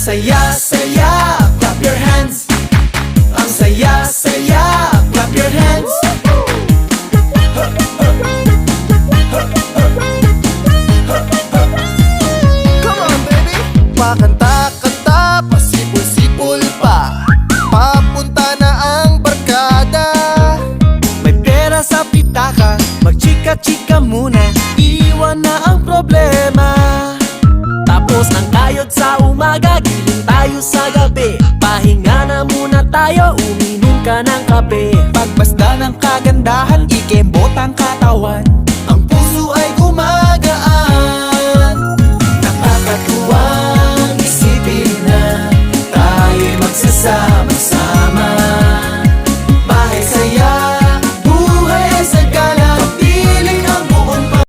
saya-saya, clap your hands. Ang saya-saya, clap your hands. Come on, baby! Pakanta-kanta, pasipul-sipul pa, papunta na ang barkada. May pera sa pitaka, magchika-chika muna, iwan na ang problema. Tapos ng kayod sa umaga, giling tayo sa gabi. Pahinga na muna tayo, uminom ka ng kape. Pagbasta ng kagandahan, ikembot ang katawan.